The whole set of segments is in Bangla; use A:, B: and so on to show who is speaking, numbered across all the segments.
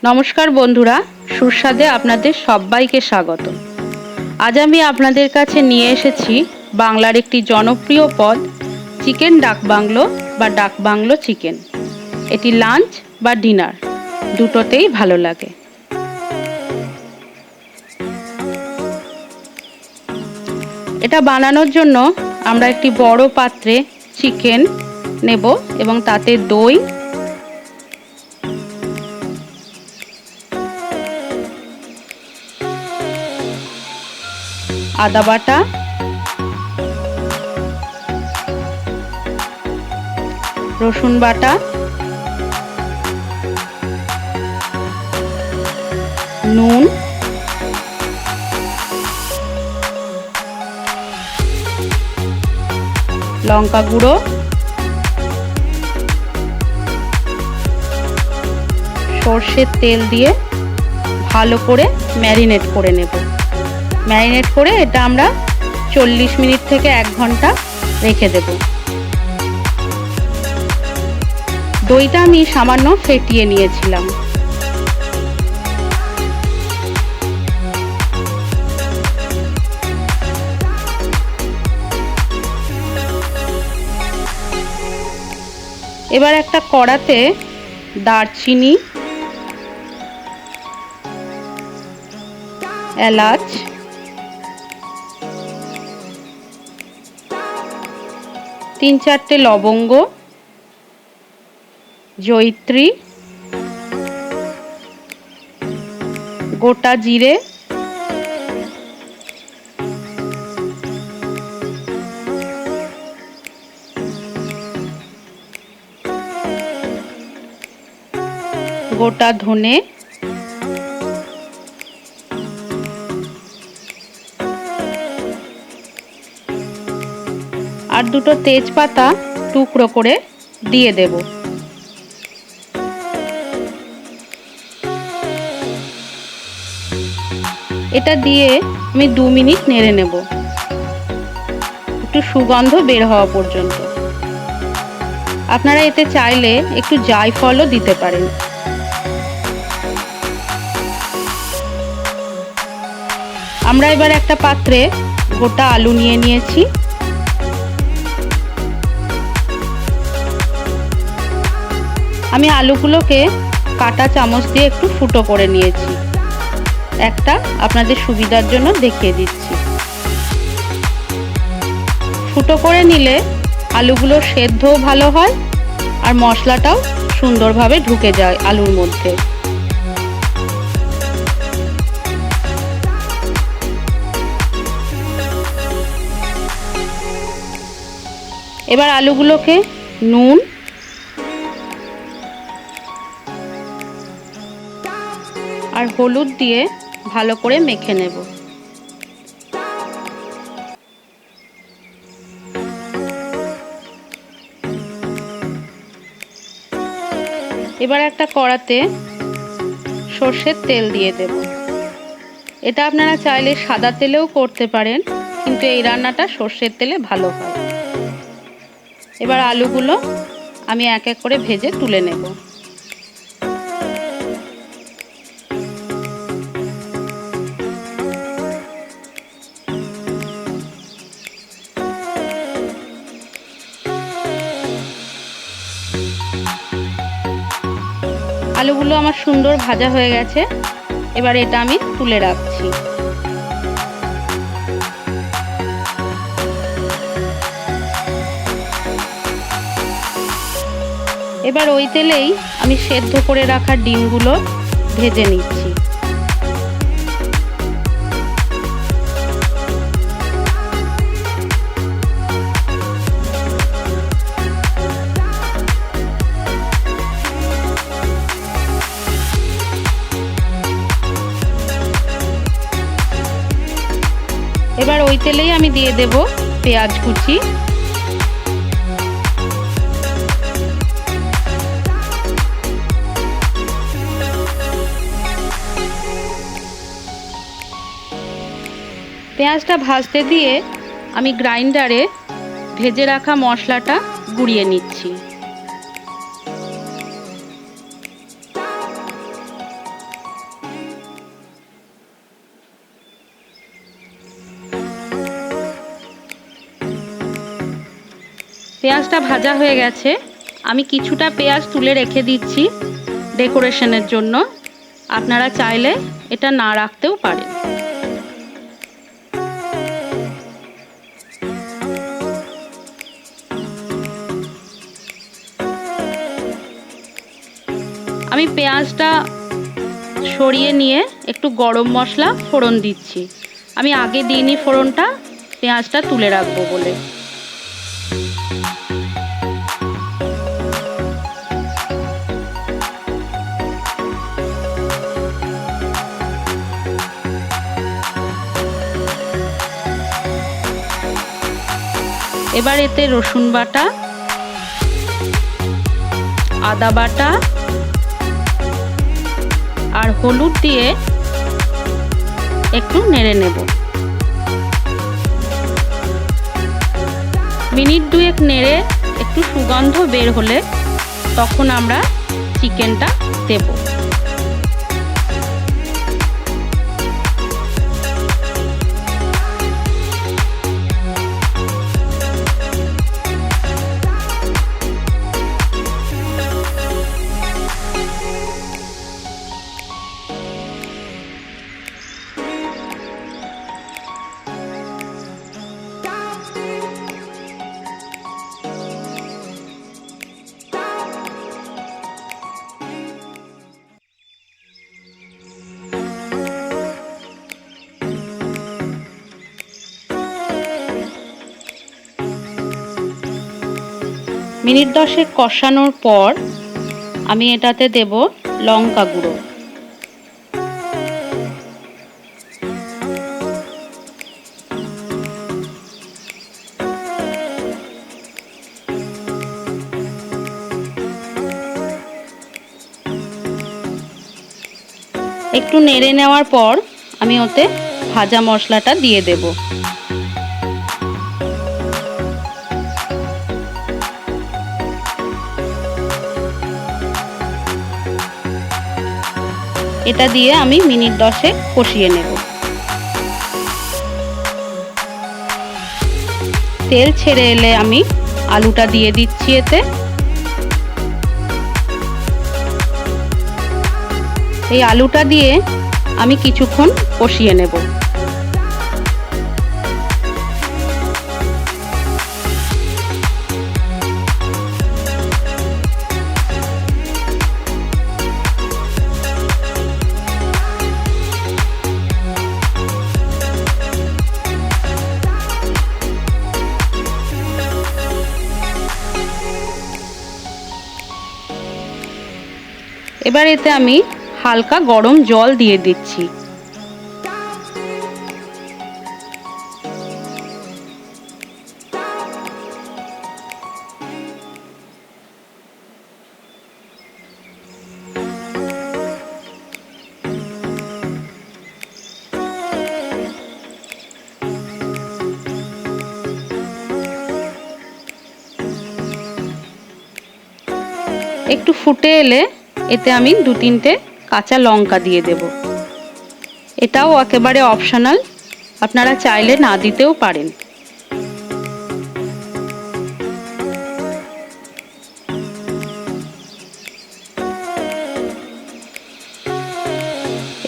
A: নমস্কার বন্ধুরা, সুস্বাদে আপনাদের সবাইকে স্বাগত। আজ আমি আপনাদের কাছে নিয়ে এসেছি বাংলার একটি জনপ্রিয় পদ, চিকেন ডাক বাংলো বা ডাক বাংলো চিকেন। এটি লাঞ্চ বা ডিনার দুটোতেই ভালো লাগে। এটা বানানোর জন্য আমরা একটি বড় পাত্রে চিকেন নেব এবং তাতে দই, আদা বাটা, রসুন বাটা, নুন, লঙ্কা গুঁড়ো, সর্ষের তেল দিয়ে ভালো করে ম্যারিনেট করে নেব। ম্যারিনেট করে এটা আমরা 40 মিনিট থেকে 1 ঘন্টা রেখে দেব। দইটা আমি সামান্য ফেটিয়ে নিয়েছিলাম। এবার একটা কড়াতে দারচিনি, এলাচ, তিন চারটে লবঙ্গ, জয়িত্রী, গোটা জিরে, গোটা ধনে, আর দুটো তেজপাতা টুকরো করে দিয়ে দেব। এটা দিয়ে আমি 2 মিনিট নেড়ে নেব, একটু সুগন্ধ বের হওয়া পর্যন্ত। আপনারা এতে চাইলে একটু জায়ফলও দিতে পারেন। আমরা এবার একটা পাত্রে গোটা আলু নিয়ে নিয়েছি। আমি আলুগুলোকে কাঁটা চামচ দিয়ে একটু ফুটো করে নিয়েছি। একটা আপনাদের সুবিধার জন্য দেখিয়ে দিচ্ছি। ফুটো করে নিলে আলুগুলো সেদ্ধও ভালো হয় আর মশলাটাও সুন্দরভাবে ঢুকে যায় আলুর মধ্যে। এবার আলুগুলোকে নুন, আর হলুদ দিয়ে ভালো করে মেখে নেব। এবার একটা কড়াতে সর্ষের তেল দিয়ে দেব। এটা আপনারা চাইলে সাদা তেলেও করতে পারেন, কিন্তু এই রান্নাটা সর্ষের তেলে ভালো হয়। এবার আলুগুলো আমি এক এক করে ভেজে তুলে নেব। আলুগুলো আমার সুন্দর ভাজা হয়ে গেছে। এবার এটা আমি তুলে রাখছি। এবার ওই তেলেই আমি সেদ্ধ করে রাখা ডিমগুলো ভেজে নিচ্ছি। এবার ওই তেলেই আমি দিয়ে দেব পেঁয়াজ কুচি, পেঁয়াজটা ভাজতে দিয়ে আমি গ্রাইন্ডারে ভেজে রাখা মশলাটা গুঁড়িয়ে নিচ্ছি। পেঁয়াজটা ভাজা হয়ে গেছে। আমি কিছুটা পেঁয়াজ তুলে রেখে দিচ্ছি ডেকোরেশনের জন্য। আপনারা চাইলে এটা না রাখতেও পারেন। আমি পেঁয়াজটা সরিয়ে নিয়ে একটু গরম মশলা ফোড়ন দিচ্ছি। আমি আগে দিইনি ফোড়নটা, পেঁয়াজটা তুলে রাখবো বলে। এবার এতে রসুন বাটা, আদা বাটা আর হলুদ দিয়ে একটু নেড়ে নেব। মিনিট দুয়েক নেড়ে একটু সুগন্ধ বের হলে তখন আমরা চিকেনটা দেব। মিনিট 10 কষানোর পর আমি এটাতে দেব লঙ্কা গুঁড়ো। একটু নেড়ে নেওয়ার পর আমি ওতে ভাজা মশলাটা দিয়ে দেব। এটা দিয়ে আমি মিনিট 10 কষিয়ে নেব। তেল ছেড়ে এলে আমি আলুটা দিয়ে দিচ্ছি এতে। এই আলুটা দিয়ে আমি কিছুক্ষণ কষিয়ে নেব। এবার এতে আমি হালকা গরম জল দিয়ে দিচ্ছি। একটু ফুটে এলে এতে আমি 2-3টে কাঁচা লঙ্কা দিয়ে দেব। এটাও একেবারে অপশনাল, আপনারা চাইলে না দিতেও পারেন।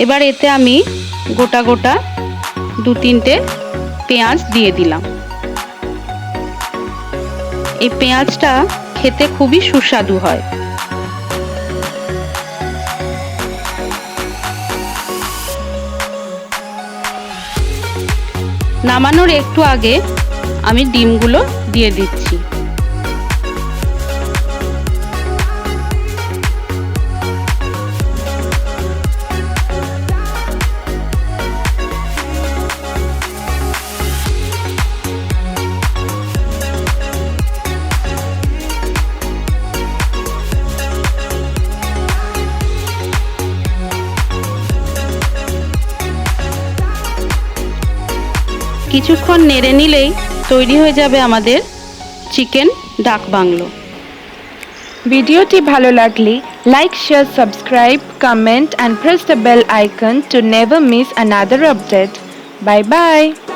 A: এবার এতে আমি গোটা গোটা 2-3টে পেঁয়াজ দিয়ে দিলাম। এই পেঁয়াজটা খেতে খুবই সুস্বাদু হয়। নামানোর একটু আগে আমি ডিমগুলো দিয়ে দিচ্ছি। কিছুক্ষণ নেড়ে নিলেই তৈরি হয়ে যাবে আমাদের চিকেন ডাক বাংলো।
B: ভিডিওটি ভালো লাগলে like, share, subscribe, comment and press the bell icon to never miss another update. Bye bye.